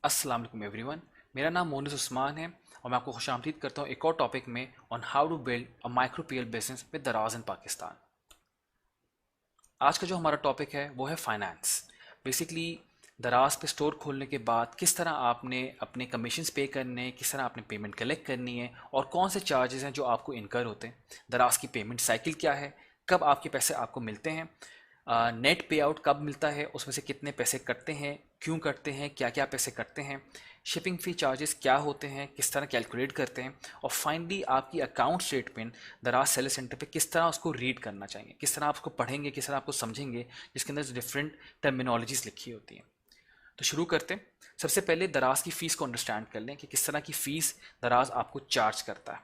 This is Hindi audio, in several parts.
अस्सलाम वालेकुम एवरीवन। मेरा नाम मोनिस उस्मान है और मैं आपको खुशामदीद करता हूँ एक और टॉपिक में on how to build a micro PL business with Daraz in Pakistan. आज का जो हमारा टॉपिक है वो है फाइनेंस। बेसिकली दराज पे स्टोर खोलने के बाद किस तरह आपने अपने कमीशंस पे करने हैं, किस तरह आपने पेमेंट कलेक्ट करनी है और कौन से चार्जेस हैं जो आपको इनकर होते हैं, दराज की पेमेंट साइकिल क्या है, कब आपके पैसे आपको मिलते हैं, नेट पे आउट कब मिलता है, उसमें से कितने पैसे कटते हैं, क्यों कटते हैं, क्या क्या पैसे कटते हैं, शिपिंग फ़ी चार्जेस क्या होते हैं, किस तरह कैलकुलेट करते हैं, और फाइनली आपकी अकाउंट स्टेटमेंट दराज सेलर सेंटर पे किस तरह उसको रीड करना चाहिए, किस तरह आप उसको पढ़ेंगे, किस तरह आपको समझेंगे, जिसके अंदर डिफरेंट टर्मिनोलॉजीज लिखी होती हैं। तो शुरू करते हैं। सबसे पहले दराज की फ़ीस को अंडरस्टैंड कर लें कि किस तरह की फ़ीस दराज आपको चार्ज करता है।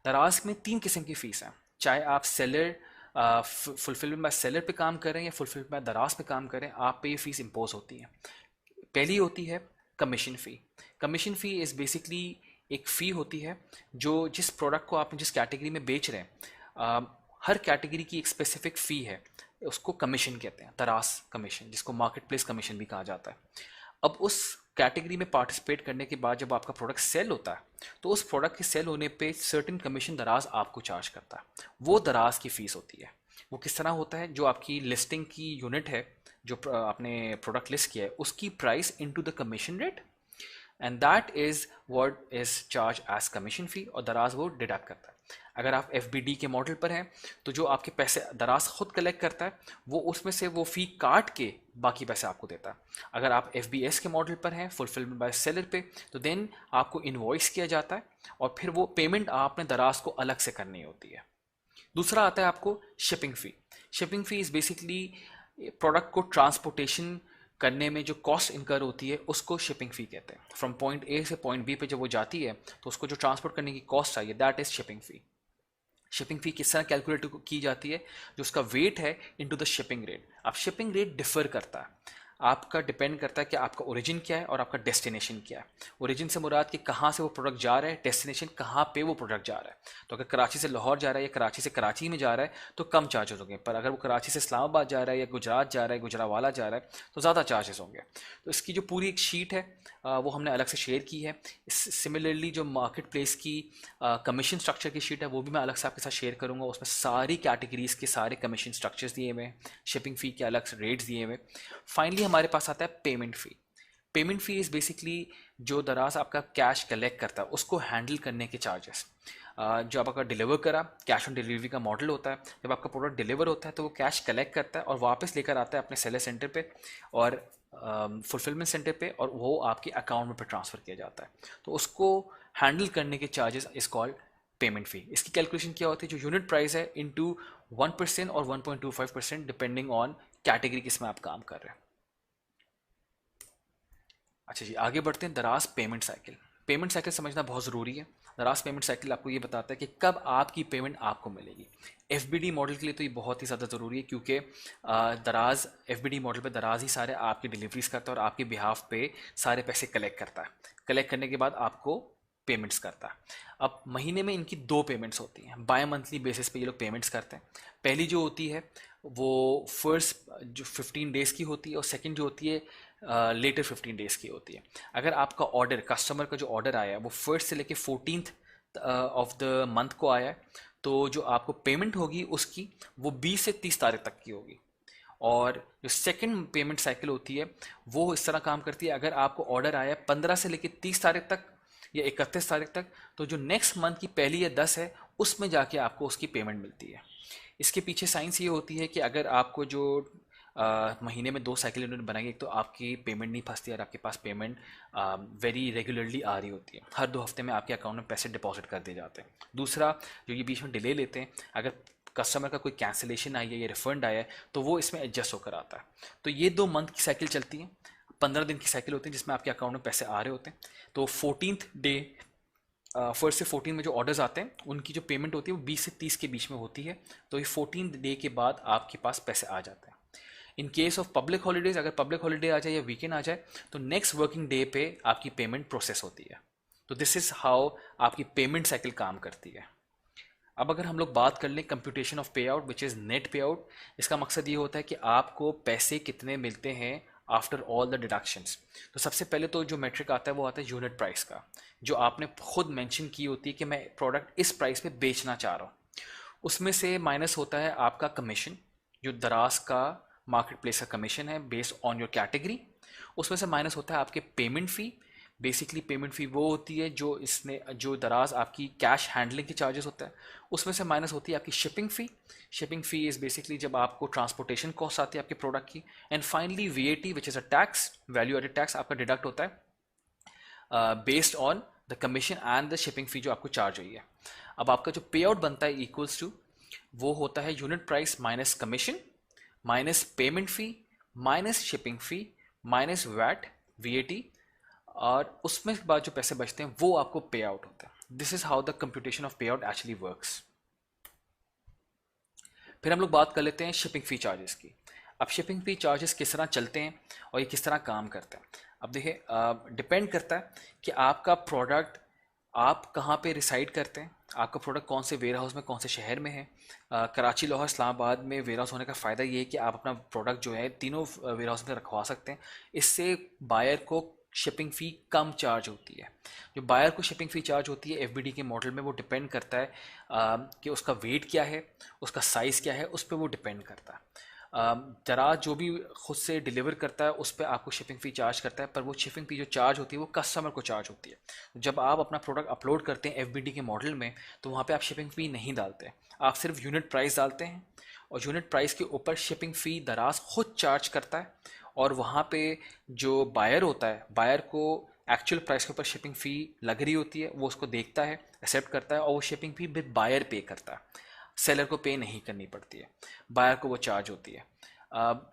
दराज में 3 किस्म की फ़ीस हैं, चाहे आप सेलर फुलफिलमेंट बाय सेलर पे काम करें या फुलफिलमेंट बाय दराज पे काम करें, आप पे ये फ़ीस इम्पोज होती है। पहली होती है commission fee. Commission fee is basically एक फ़ी होती है जो जिस प्रोडक्ट को आपने जिस कैटेगरी में बेच रहे हैं, हर कैटेगरी की एक स्पेसिफिक फ़ी है, उसको कमीशन कहते हैं, तरास कमीशन, जिसको मार्केट प्लेस कमीशन भी कहा जाता है। अब उस कैटेगरी में पार्टिसिपेट करने के बाद जब आपका प्रोडक्ट सेल होता है तो उस प्रोडक्ट के सेल होने पे सर्टेन कमीशन दराज आपको चार्ज करता है, वो दराज की फ़ीस होती है। वो किस तरह होता है, जो आपकी लिस्टिंग की यूनिट है, जो आपने प्रोडक्ट लिस्ट किया है उसकी price into the commission rate, and that is what is charge as commission fee, और दराज वो डिडक्ट करता है। अगर आप एफ के मॉडल पर हैं तो जो आपके पैसे दराज खुद कलेक्ट करता है वो उसमें से वो फ़ी काट के बाकी पैसे आपको देता है। अगर आप एफ के मॉडल पर हैं फुलफिलमेंट बाय सेलर पे, तो देन आपको इन्वॉइस किया जाता है और फिर वो पेमेंट आपने दराज को अलग से करनी होती है। दूसरा आता है आपको shipping fee. Shipping fee is basically product को ट्रांसपोर्टेशन करने में जो कॉस्ट इनकर होती है उसको शिपिंग फ़ी कहते हैं। फ्रॉम पॉइंट ए से पॉइंट बी पे जब वो जाती है तो उसको जो ट्रांसपोर्ट करने की कॉस्ट आई है that is shipping fee. Shipping fee किस तरह कैलकुलेट की जाती है, जो उसका वेट है इनटू द शिपिंग रेट। अब शिपिंग रेट डिफर करता है, आपका डिपेंड करता है कि आपका ओरिजिन क्या है और आपका डेस्टिनेशन क्या है। ओरिजिन से मुराद कि कहाँ से वो प्रोडक्ट जा रहा है, डेस्टिनेशन कहाँ पे वो प्रोडक्ट जा रहा है। तो अगर कराची से लाहौर जा रहा है या कराची से कराची में जा रहा है तो कम चार्जेस होंगे, पर अगर वो कराची से इस्लामाबाद जा रहा है या गुजरात जा रहा है, गुजरावाला जा रहा है, तो ज़्यादा चार्जेस होंगे। तो इसकी जो पूरी एक शीट है वो हमने अलग से शेयर की है। सिमिलरली जो मार्केट प्लेस की कमीशन स्ट्रक्चर की शीट है वो भी मैं अलग से आपके साथ शेयर करूंगा। उसमें सारी कैटेगरीज के सारे कमीशन स्ट्रक्चर्स दिए हुए हैं, शिपिंग फ़ी के अलग रेट्स दिए हुए। फाइनली हमारे पास आता है payment fee. Payment fee is basically जो दराज आपका कैश कलेक्ट करता है उसको हैंडल करने के चार्जेस। जो आपका डिलीवर करा, कैश ऑन डिलीवरी का मॉडल होता है। जब आपका प्रोडक्ट डिलीवर होता है तो वो कैश कलेक्ट करता है और वापस लेकर आता है अपने सेलर सेंटर पे और फुलफिलमेंट सेंटर पे, और वो आपके अकाउंट में पे ट्रांसफ़र किया जाता है। तो उसको हैंडल करने के चार्जेस इज कॉल्ड पेमेंट फ़ी। इसकी कैलकुलेशन क्या होती है, जो यूनिट प्राइस है इंटू 1% और 1.25% डिपेंडिंग ऑन कैटेगरी किसमें आप काम कर रहे हैं। अच्छा जी, आगे बढ़ते हैं। दराज पेमेंट साइकिल। पेमेंट साइकिल समझना बहुत ज़रूरी है। दराज पेमेंट साइकिल आपको ये बताता है कि कब आपकी पेमेंट आपको मिलेगी। एफ मॉडल के लिए तो ये बहुत ही ज़्यादा ज़रूरी है, क्योंकि दराज एफ मॉडल पे दराज ही सारे आपकी डिलीवरीज करता है और आपके बिहाफ पे सारे पैसे कलेक्ट करता है। कलेक्ट करने के बाद आपको पेमेंट्स करता है। अब महीने में इनकी 2 पेमेंट्स होती हैं, बाय मंथली बेसिस पे ये लोग पेमेंट्स करते हैं। पहली जो होती है वो फर्स्ट जो 15 डेज़ की होती है और सेकंड जो होती है लेटर 15 डेज़ की होती है। अगर आपका ऑर्डर, कस्टमर का जो ऑर्डर आया है वो फर्स्ट से लेके 14th ऑफ द मंथ को आया है, तो जो आपको पेमेंट होगी उसकी वो 20 से 30 तारीख तक की होगी। और जो सेकंड पेमेंट साइकिल होती है वो इस तरह काम करती है, अगर आपको ऑर्डर आया है 15 से लेकर 30 तारीख तक या 31 तारीख तक, तो जो नेक्स्ट मंथ की पहली या 10 है उसमें जाके आपको उसकी पेमेंट मिलती है। इसके पीछे साइंस ये होती है कि अगर आपको जो महीने में 2 साइकिल इन्होंने बनाई, एक तो आपकी पेमेंट नहीं फंसती और आपके पास पेमेंट वेरी रेगुलरली आ रही होती है, हर 2 हफ्ते में आपके अकाउंट में पैसे डिपॉजिट कर दिए जाते हैं। दूसरा, जो ये बीच में डिले लेते हैं, अगर कस्टमर का कोई कैंसिलेशन आई है या रिफंड आया है तो वो इसमें एडजस्ट होकर आता है। तो ये 2 मंथ की साइकिल चलती है, 15 दिन की साइकिल होती है जिसमें आपके अकाउंट में पैसे आ रहे होते हैं। तो 14th डे, फर्स्ट से 14 में जो ऑर्डर्स आते हैं उनकी जो पेमेंट होती है वो 20 से 30 के बीच में होती है। तो ये 14th डे के बाद आपके पास पैसे आ जाते हैं। In case of public holidays, अगर पब्लिक हॉलीडे आ जाए या वीकेंड आ जाए तो नेक्स्ट वर्किंग डे पे आपकी पेमेंट प्रोसेस होती है। तो दिस इज़ हाउ आपकी पेमेंट साइकिल काम करती है। अब अगर हम लोग बात कर लें कंप्यूटेशन ऑफ पे आउट विच इज़ नेट पे आउट, इसका मकसद ये होता है कि आपको पैसे कितने मिलते हैं आफ्टर ऑल द डिडक्शंस। तो सबसे पहले तो जो मेट्रिक आता है वो आता है यूनिट प्राइस का, जो आपने खुद मेंशन की होती है कि मैं प्रोडक्ट इस प्राइस पे बेचना चाह रहा हूँ। उसमें से माइनस होता है आपका कमीशन, जो दराज का मार्केट प्लेस का कमीशन है बेस्ड ऑन योर कैटेगरी। उसमें से माइनस होता है आपके पेमेंट फ़ी। बेसिकली पेमेंट फ़ी वो होती है जो दराज आपकी कैश हैंडलिंग की चार्जेस होता है। उसमें से माइनस होती है आपकी shipping fee. Shipping fee is basically जब आपको ट्रांसपोर्टेशन कॉस्ट आती है आपके प्रोडक्ट की। And finally VAT which is a tax, value added tax आपका डिडक्ट होता है based on the commission and the shipping fee जो आपको चार्ज हुई है। अब आपका जो पे आउट बनता है इक्वल्स टू, वो होता है unit price minus commission minus payment fee minus shipping fee minus VAT VAT, और उसमें बाद जो पैसे बचते हैं वो आपको पे आउट होता है। This is how the computation of पे आउट एक्चुअली वर्क्स। फिर हम लोग बात कर लेते हैं शिपिंग फ़ी चार्जेस की। अब शिपिंग फ़ी चार्जेस किस तरह चलते हैं और ये किस तरह काम करते हैं। अब देखिए, डिपेंड करता है कि आपका प्रोडक्ट आप कहाँ पे रिसाइड करते हैं, आपका प्रोडक्ट कौन से वेयर हाउस में, कौन से शहर में है। कराची, लाहौर, इस्लामाबाद में वेयर हाउस होने का फ़ायदा ये है कि आप अपना प्रोडक्ट जो है तीनों वेयर हाउस में रखवा सकते हैं। इससे बायर को शिपिंग फ़ी कम चार्ज होती है। जो बायर को शिपिंग फ़ी चार्ज होती है FBD के मॉडल में, वो डिपेंड करता है कि उसका वेट क्या है, उसका साइज़ क्या है, उस पर वो डिपेंड करता है। दराज जो भी खुद से डिलीवर करता है उस पर आपको शिपिंग फ़ी चार्ज करता है, पर वो शिपिंग फ़ी जो चार्ज होती है वो कस्टमर को चार्ज होती है। जब आप अपना प्रोडक्ट अपलोड करते हैं FBD के मॉडल में, तो वहाँ पे आप शिपिंग फ़ी नहीं डालते, आप सिर्फ यूनिट प्राइस डालते हैं, और यूनिट प्राइस के ऊपर शिपिंग फ़ी दराज खुद चार्ज करता है। और वहाँ पे जो बायर होता है, बायर को एक्चुअल प्राइस के ऊपर शिपिंग फ़ी लग रही होती है, वो उसको देखता है, एक्सेप्ट करता है, और वो शिपिंग फ़ी भी बायर पे करता है, सेलर को पे नहीं करनी पड़ती है, बायर को वो चार्ज होती है।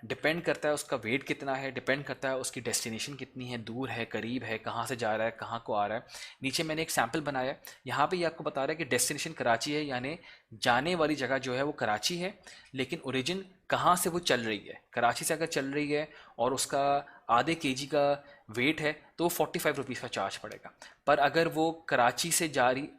डिपेंड करता है उसका वेट कितना है, डिपेंड करता है उसकी डेस्टिनेशन कितनी है, दूर है, करीब है, कहाँ से जा रहा है, कहाँ को आ रहा है। नीचे मैंने एक सैम्पल बनाया है, यहाँ पे ये आपको बता रहा है कि डेस्टिनेशन कराची है, यानी जाने वाली जगह जो है वो कराची है, लेकिन ओरिजिन कहाँ से वो चल रही है। कराची से अगर चल रही है और उसका आधे kg का वेट है तो वो 45 रुपीज़ का चार्ज पड़ेगा। पर अगर वो कराची ही जा रही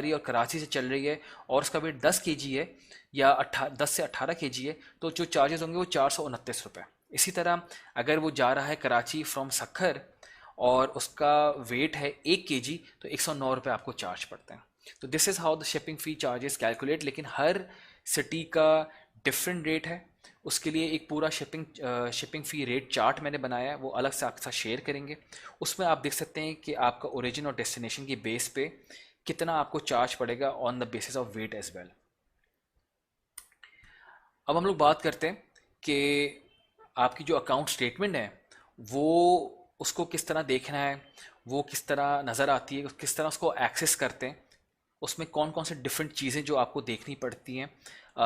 है और कराची से चल रही है और उसका वेट 10 kg है या 10 से 18 kg है, तो जो चार्जेस होंगे वो 429 रुपये। इसी तरह अगर वो जा रहा है कराची फ्रॉम सखर और उसका वेट है 1 kg, तो 109 रुपये आपको चार्ज पड़ते हैं। तो this is how the shipping fee charges calculate. लेकिन हर सिटी का डिफरेंट रेट है, उसके लिए एक पूरा शिपिंग फ़ी रेट चार्ट मैंने बनाया है, वो अलग से आपके साथ शेयर करेंगे। उसमें आप देख सकते हैं कि आपका ओरिजिन और डेस्टिनेशन की बेस पे कितना आपको चार्ज पड़ेगा on the basis of weight as well. अब हम लोग बात करते हैं कि आपकी जो अकाउंट स्टेटमेंट है वो उसको किस तरह देखना है, वो किस तरह नज़र आती है, किस तरह उसको एक्सेस करते हैं, उसमें कौन कौन से डिफरेंट चीज़ें जो आपको देखनी पड़ती हैं,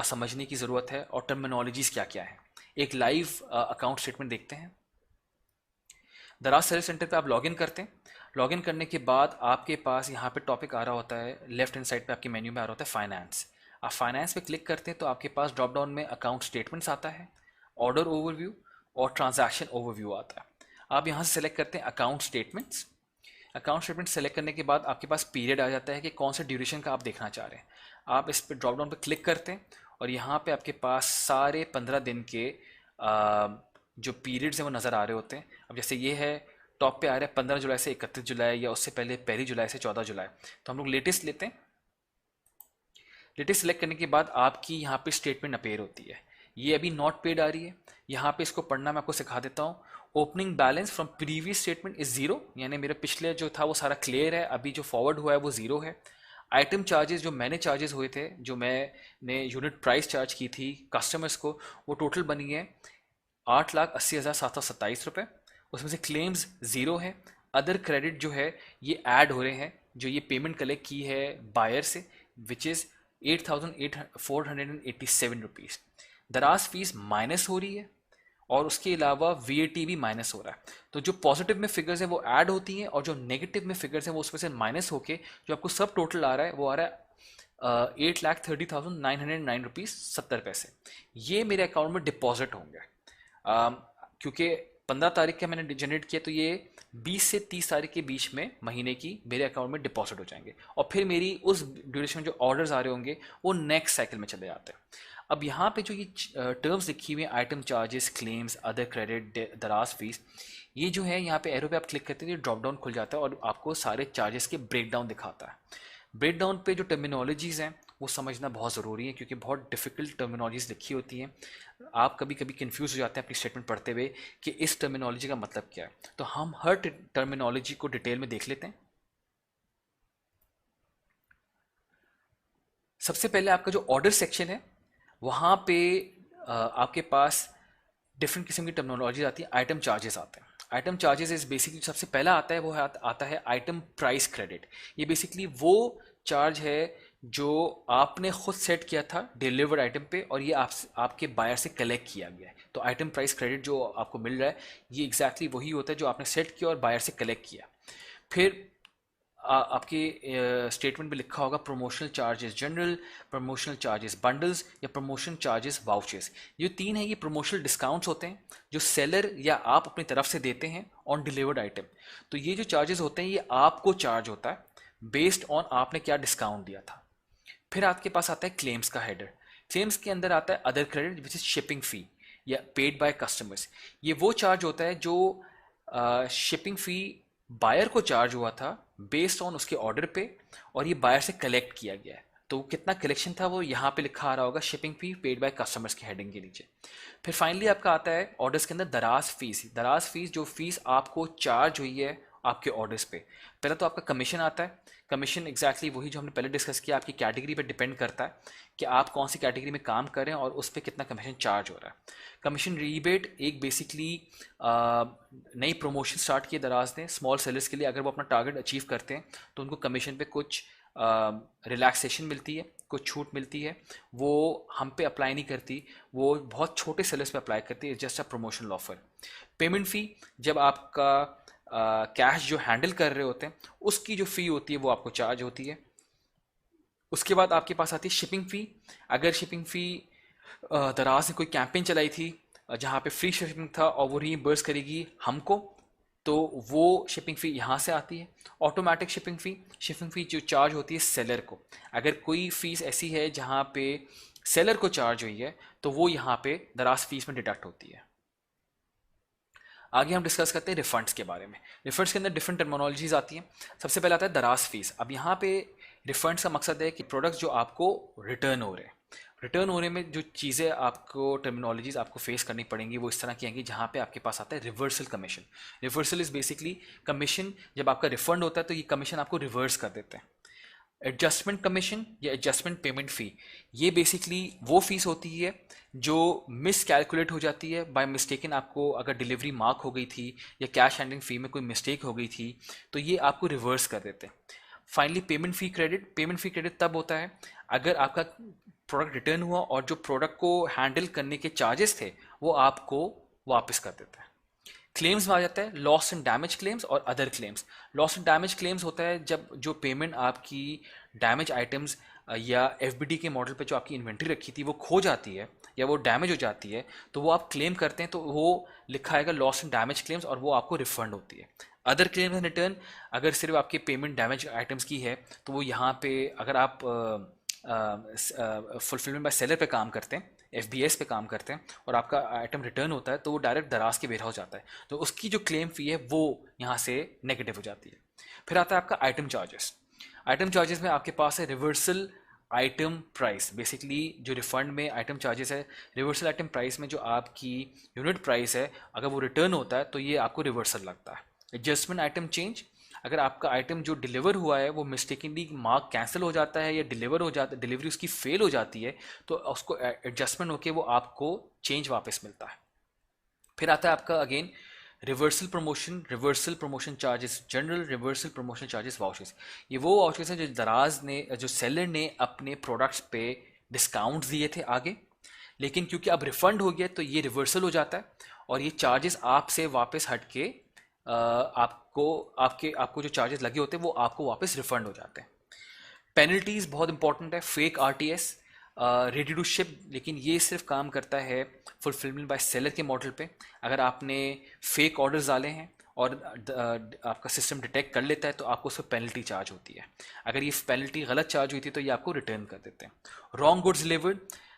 समझने की ज़रूरत है, और टर्मिनोलॉजीज़ क्या क्या है। एक लाइव अकाउंट स्टेटमेंट देखते हैं। दराज सर्विस सेंटर पे आप लॉगिन करते हैं। लॉगिन करने के बाद आपके पास यहाँ पे टॉपिक आ रहा होता है, लेफ्ट हैंड साइड पे आपके मेन्यू में आ रहा होता है फाइनेंस। आप फाइनेंस पे क्लिक करते हैं तो आपके पास ड्रॉप डाउन में अकाउंट स्टेटमेंट्स आता है, ऑर्डर ओवरव्यू और ट्रांजैक्शन ओवरव्यू आता है। आप यहाँ से सेलेक्ट करते हैं account statements. Account statement select करने के बाद आपके पास पीरियड आ जाता है कि कौन से ड्यूरेशन का आप देखना चाह रहे हैं। आप इस पर ड्रॉप डाउन पर क्लिक करते हैं और यहाँ पे आपके पास सारे 15 दिन के जो पीरियड्स हैं वो नज़र आ रहे होते हैं। अब जैसे ये है, टॉप पे आ रहा है 15 जुलाई से 31 जुलाई, या उससे पहले 1 जुलाई से 14 जुलाई। तो हम लोग लेटेस्ट लेते हैं। लेटेस्ट सेलेक्ट करने के बाद आपकी यहाँ पे स्टेटमेंट अपेयर होती है। ये अभी नॉट पेड आ रही है, यहाँ पे इसको पढ़ना मैं आपको सिखा देता हूँ। Opening balance from previous statement is zero, यानी मेरे पिछले जो था वो सारा क्लियर है, अभी जो फॉरवर्ड हुआ है वो जीरो है। आइटम चार्जेस जो मैंने चार्जेस हुए थे, जो मैंने यूनिट प्राइस चार्ज की थी कस्टमर्स को, वो टोटल बनी है 8,80,727 रुपये। उसमें से क्लेम्स ज़ीरो है। अदर क्रेडिट जो है ये ऐड हो रहे हैं, जो ये पेमेंट कलेक्ट की है बायर से, विच इज़ 8,487 रुपीज़। दराज फीस माइनस हो रही है और उसके अलावा VAT भी माइनस हो रहा है। तो जो पॉजिटिव में फिगर्स हैं वो ऐड होती हैं और जो नेगेटिव में फिगर्स हैं वो उसमें से माइनस होके जो आपको सब टोटल आ रहा है वो आ रहा है 8,30,909 रुपीज़ 70 पैसे। ये मेरे अकाउंट में डिपॉजिट होंगे। क्योंकि 15 तारीख का मैंने जनरेट किया, तो ये 20 से 30 तारीख के बीच में महीने की मेरे अकाउंट में डिपॉजिट हो जाएंगे, और फिर मेरी उस ड्यूरेशन में जो ऑर्डर्स आ रहे होंगे वो नेक्स्ट साइकिल में चले जाते हैं। अब यहाँ पे जो ये टर्म्स लिखी हुई हैं, item charges, claims, other credit, दराज फीस, ये जो है यहाँ पे एरो पे आप क्लिक करते हैं ये ड्रॉप डाउन खुल जाता है और आपको सारे चार्जेस के ब्रेक डाउन दिखाता है। ब्रेक डाउन पे जो टर्मिनोलॉजीज़ हैं वो समझना बहुत ज़रूरी है, क्योंकि बहुत डिफ़िकल्ट टर्मिनोलॉजीज़ लिखी होती हैं। आप कभी कभी कंफ्यूज हो जाते हैं अपनी स्टेटमेंट पढ़ते हुए कि इस टर्मिनोलॉजी का मतलब क्या है। तो हम हर टर्मिनोलॉजी को डिटेल में देख लेते हैं। सबसे पहले आपका जो ऑर्डर सेक्शन है वहाँ पे आपके पास डिफरेंट किस्म की टर्मिनोलॉजी आती है। आइटम चार्जेस आते हैं। आइटम चार्जेस इज बेसिकली सबसे पहला आता है वो आता है आइटम प्राइस क्रेडिट। ये बेसिकली वो चार्ज है जो आपने खुद सेट किया था डिलीवर्ड आइटम पे और ये आपके बायर से कलेक्ट किया गया है। तो आइटम प्राइस क्रेडिट जो आपको मिल रहा है ये एग्जैक्टली वही होता है जो आपने सेट किया और बायर से कलेक्ट किया। फिर आपके स्टेटमेंट में लिखा होगा promotional charges general, promotional charges bundles या प्रमोशन चार्जेस वाउचर्स। ये तीन है, ये प्रमोशनल डिस्काउंट्स होते हैं जो सेलर या आप अपनी तरफ से देते हैं ऑन डिलीवर्ड आइटम। तो ये जो चार्जेस होते हैं ये आपको चार्ज होता है बेस्ड ऑन आपने क्या डिस्काउंट दिया था। फिर आपके पास आता है क्लेम्स का हेडर। क्लेम्स के अंदर आता है other credit which is shipping fee या पेड बाय कस्टमर्स। ये वो चार्ज होता है जो शिपिंग फी बायर को चार्ज हुआ था बेस्ड ऑन उसके ऑर्डर पे और ये बायर से कलेक्ट किया गया है। तो कितना कलेक्शन था वो यहाँ पे लिखा आ रहा होगा shipping fee paid by customers के हेडिंग के नीचे। फिर फाइनली आपका आता है ऑर्डर्स के अंदर दराज फीस। दराज फीस जो फीस आपको चार्ज हुई है आपके ऑर्डर्स पे। पहले तो आपका कमीशन आता है। कमीशन एग्जैक्टली वही जो हमने पहले डिस्कस किया, आपकी कैटेगरी पे डिपेंड करता है कि आप कौन सी कैटेगरी में काम कर रहे हैं और उस पर कितना कमीशन चार्ज हो रहा है। कमीशन रीबेट एक बेसिकली नई प्रमोशन स्टार्ट की दराज ने स्मॉल सेलर्स के लिए। अगर वो अपना टारगेट अचीव करते हैं तो उनको कमीशन पे कुछ रिलैक्सेशन मिलती है, कुछ छूट मिलती है। वो हम पे अप्लाई नहीं करती, वो बहुत छोटे सेलर्स पे अप्लाई करती है, just a promotional offer. Payment fee जब आपका कैश जो हैंडल कर रहे होते हैं उसकी जो फ़ी होती है वो आपको चार्ज होती है। उसके बाद आपके पास आती है शिपिंग फ़ी। अगर शिपिंग फ़ी दराज ने कोई कैंपेन चलाई थी जहाँ पे फ्री शिपिंग था और वो रीइंबर्स करेगी हमको, तो वो शिपिंग फ़ी यहाँ से आती है। ऑटोमेटिक शिपिंग फ़ी जो चार्ज होती है सेलर को। अगर कोई फ़ीस ऐसी है जहाँ पे सेलर को चार्ज हुई है तो वो यहाँ पे दराज फीस में डिडक्ट होती है। आगे हम डिस्कस करते हैं रिफंड्स के बारे में। रिफंड्स के अंदर डिफरेंट टर्मिनोलॉजीज आती हैं। सबसे पहले आता है दराज फीस। अब यहाँ पे रिफंड्स का मकसद है कि प्रोडक्ट्स जो आपको रिटर्न हो रहे हैं, रिटर्न होने में जो चीज़ें आपको टर्मिनोलॉजीज आपको फेस करनी पड़ेंगी वो इस तरह की आएंगी। जहाँ पे आपके पास आता है reversal commission. Reversal is basically commission, जब आपका रिफंड होता है तो ये कमीशन आपको रिवर्स कर देते हैं। एडजस्टमेंट कमीशन या एडजस्टमेंट पेमेंट फ़ी, ये बेसिकली वो फीस होती है जो मिस कैलकुलेट हो जाती है बाय मिस्टेकन। आपको अगर डिलीवरी मार्क हो गई थी या कैश हैंडलिंग फ़ी में कोई मिस्टेक हो गई थी तो ये आपको रिवर्स कर देते हैं। फाइनली पेमेंट फ़ी क्रेडिट। पेमेंट फ़ी क्रेडिट तब होता है अगर आपका प्रोडक्ट रिटर्न हुआ और जो प्रोडक्ट को हैंडल करने के चार्जेस थे वो आपको वापस कर देते हैं। क्लेम्स में आ जाता है लॉस एंड डैमेज क्लेम्स और other claims. Loss and damage claims होता है जब जो पेमेंट आपकी डैमेज आइटम्स या एफबीडी के मॉडल पे जो आपकी इन्वेंट्री रखी थी वो खो जाती है या वो डैमेज हो जाती है तो वो आप क्लेम करते हैं, तो वो लिखा आएगा लॉस एंड डैमेज क्लेम्स और वो आपको रिफंड होती है। अदर क्लेम्स एंड रिटर्न, अगर सिर्फ आपकी पेमेंट डैमेज आइटम्स की है तो वो यहाँ पे अगर आप फुलफिलमेंट बाय सेलर पे काम करते हैं, एफबीएस पे काम करते हैं और आपका आइटम रिटर्न होता है तो वो डायरेक्ट दराज के वेयर हाउस जाता है, तो उसकी जो क्लेम फ़ी है वो यहाँ से नेगेटिव हो जाती है। फिर आता है आपका आइटम चार्जेस। आइटम चार्जेस में आपके पास है रिवर्सल आइटम प्राइस। बेसिकली जो रिफंड में आइटम चार्जेस है, रिवर्सल आइटम प्राइस में जो आपकी यूनिट प्राइस है अगर वो रिटर्न होता है तो ये आपको रिवर्सल लगता है। एडजस्टमेंट आइटम चेंज, अगर आपका आइटम जो डिलीवर हुआ है वो मिस्टेकनली मार्क कैंसिल हो जाता है या डिलीवर हो जाता है, डिलीवरी उसकी फेल हो जाती है तो उसको एडजस्टमेंट होके वो आपको चेंज वापस मिलता है। फिर आता है आपका again reversal promotion charges general, reversal promotion charges vouchers. ये वो वाउचर्स हैं जो दराज ने, जो सेलर ने अपने प्रोडक्ट्स पे डिस्काउंट दिए थे आगे, लेकिन क्योंकि अब रिफंड हो गया तो ये रिवर्सल हो जाता है और ये चार्जेस आपसे वापस हट के आपको जो चार्जेस लगे होते हैं वो आपको वापस रिफंड हो जाते हैं। पेनल्टीज़ बहुत इंपॉर्टेंट है। Fake RTS, ready to ship, लेकिन ये सिर्फ काम करता है फुलफिलमेंट बाय सेलर के मॉडल पे। अगर आपने फेक ऑर्डर्स डाले हैं और आपका सिस्टम डिटेक्ट कर लेता है तो आपको उस पर पेनल्टी चार्ज होती है। अगर ये पेनल्टी गलत चार्ज हुई थी तो ये आपको रिटर्न कर देते हैं। रॉन्ग गुड्स डिलीवर्ड,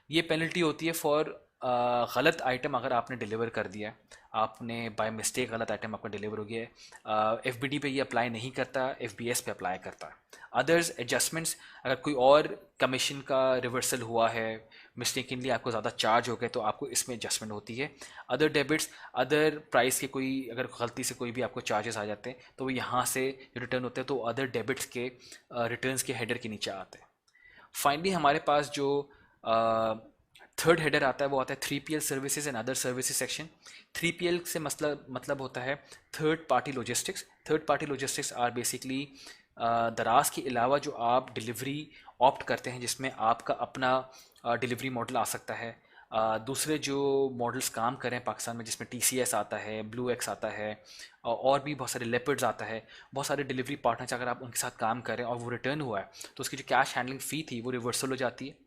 ये पेनल्टी होती है फॉर गलत आइटम अगर आपने डिलीवर कर दिया है, आपने बाय मिस्टेक गलत आइटम आपका डिलीवर हो गया है। एफबीडी पे ये अप्लाई नहीं करता, एफबीएस पे अप्लाई करता है। अदर्स एडजस्टमेंट्स, अगर कोई और कमीशन का रिवर्सल हुआ है, मिस्टेकनली आपको ज़्यादा चार्ज हो गए, तो आपको इसमें एडजस्टमेंट होती है। अदर डेबिट्स, अदर प्राइस के कोई अगर गलती से कोई भी आपको चार्जेस आ जाते हैं तो वो यहाँ से जो रिटर्न होते हैं तो अदर डेबिट्स के रिटर्न्स के हेडर के नीचे आते हैं। फाइनली हमारे पास जो थर्ड हेडर आता है वो आता है 3PL services and other services section. 3PL से मतलब होता है third party logistics. Third party logistics are basically Daraz के अलावा जो आप डिलीवरी ऑप्ट करते हैं जिसमें आपका अपना डिलीवरी मॉडल आ सकता है। दूसरे जो मॉडल्स काम करें पाकिस्तान में जिसमें TCS आता है, ब्लू एक्स आता है, और भी बहुत सारे लेपर्ड्स आता है, बहुत सारे डिलीवरी पार्टनर्स, अगर आप उनके साथ काम करें और वो रिटर्न हुआ है तो उसकी जो कैश हैंडलिंग फ़ी थी वो रिवर्सल हो जाती है।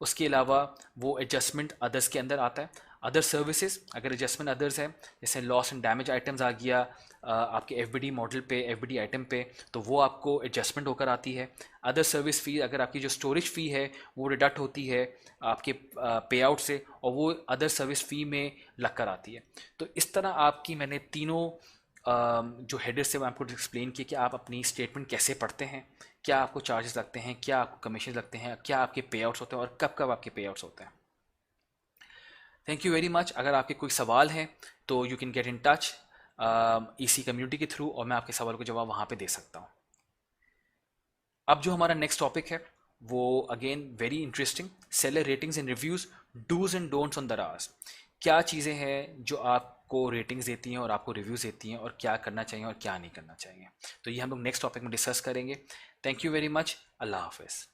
उसके अलावा वो एडजस्टमेंट अदर्स के अंदर आता है। अदर सर्विसेज, अगर एडजस्टमेंट अदर्स है जैसे लॉस एंड डैमेज आइटम्स आ गया आपके एफबीडी मॉडल पे, एफबीडी आइटम पे, तो वो आपको एडजस्टमेंट होकर आती है। अदर सर्विस फ़ी, अगर आपकी जो स्टोरेज फ़ी है वो डिडक्ट होती है आपके पे आउट से और वो अदर सर्विस फ़ी में लग कर आती है। तो इस तरह आपकी मैंने तीनों जो हेडर से मैं आपको एक्सप्लेन किया कि आप अपनी स्टेटमेंट कैसे पढ़ते हैं, क्या आपको चार्जेस लगते हैं, क्या आपको कमीशन लगते हैं, क्या आपके पे आउट्स होते हैं और कब कब आपके पे आउट्स होते हैं। Thank you very much. अगर आपके कोई सवाल हैं तो you can get in touch इसी कम्युनिटी के थ्रू और मैं आपके सवाल को जवाब वहाँ पे दे सकता हूँ। अब जो हमारा नेक्स्ट टॉपिक है वो again very interesting, seller ratings and reviews, dos and don'ts on Daraz. क्या चीज़ें हैं जो आपको रेटिंग्स देती हैं और आपको रिव्यूज़ देती हैं और क्या करना चाहिए और क्या नहीं करना चाहिए, तो ये हम लोग नेक्स्ट टॉपिक में डिस्कस करेंगे। Thank you very much. अल्लाह हाफिज़।